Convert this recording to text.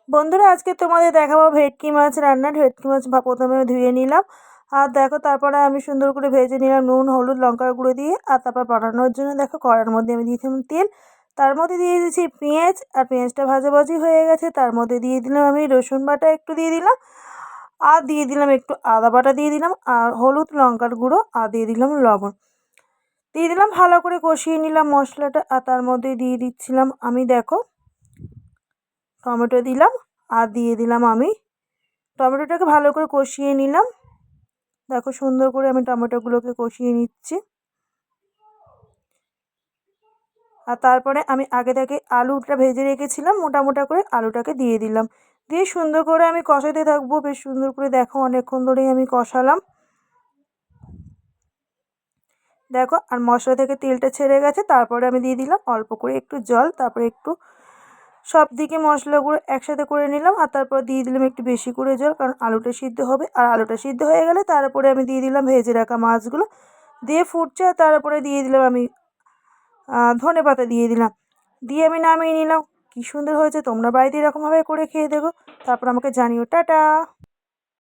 বন্ধুরা আজকে তোমাদের দেখাবো ভেটকি মাছ রান্না। ভেটকি মাছ প্রথমে ধুয়ে নিলাম, আর দেখো তারপরে আমি সুন্দর করে ভেজে নিলাম নুন হলুদ লঙ্কার গুঁড়ো দিয়ে। আর তারপর বানানোর জন্য দেখো কড়ার মধ্যে আমি দিয়েছিলাম তেল, তার মধ্যে দিয়ে দিয়েছি পেঁয়াজ। আর পেঁয়াজটা ভাজাভাজি হয়ে গেছে, তার মধ্যে দিয়ে দিলাম আমি রসুন বাটা একটু দিয়ে দিলাম, আর দিয়ে দিলাম একটু আদা বাটা দিয়ে দিলাম, আর হলুদ লঙ্কার গুঁড়ো, আর দিয়ে দিলাম লবণ দিয়ে দিলাম। ভালো করে কষিয়ে নিলাম মশলাটা। আর তার মধ্যে দিয়ে দিচ্ছিলাম আমি দেখো টমেটো দিলাম, আর দিয়ে দিলাম আমি টমেটোটাকে ভালো করে কষিয়ে নিলাম। দেখো সুন্দর করে আমি টমেটোগুলোকে কষিয়ে নিচ্ছি। আর তারপরে আমি আগে থেকে আলুটা ভেজে রেখেছিলাম মোটা মোটা করে, আলুটাকে দিয়ে দিলাম। দিয়ে সুন্দর করে আমি কষাতে থাকবো। বেশ সুন্দর করে দেখো অনেকক্ষণ ধরেই আমি কষালাম। দেখো আর মশলা থেকে তেলটা ছেড়ে গেছে, তারপরে আমি দিয়ে দিলাম অল্প করে একটু জল, তারপরে একটু সব দিকে মশলাগুলো একসাথে করে নিলাম। আর তারপর দিয়ে দিলাম একটু বেশি করে জল, কারণ আলুটা সিদ্ধ হবে। আর আলুটা সিদ্ধ হয়ে গেলে তারপরে আমি দিয়ে দিলাম ভেজে রাখা মাছগুলো। দিয়ে ফুটছে, আর তারপরে দিয়ে দিলাম আমি ধনেপাতা দিয়ে দিলাম। দিয়ে আমি নামিয়ে নিলাম। কী সুন্দর হয়েছে, তোমরা বাড়িতে এরকমভাবে করে খেয়ে দেখো, তারপর আমাকে জানিও। টাটা।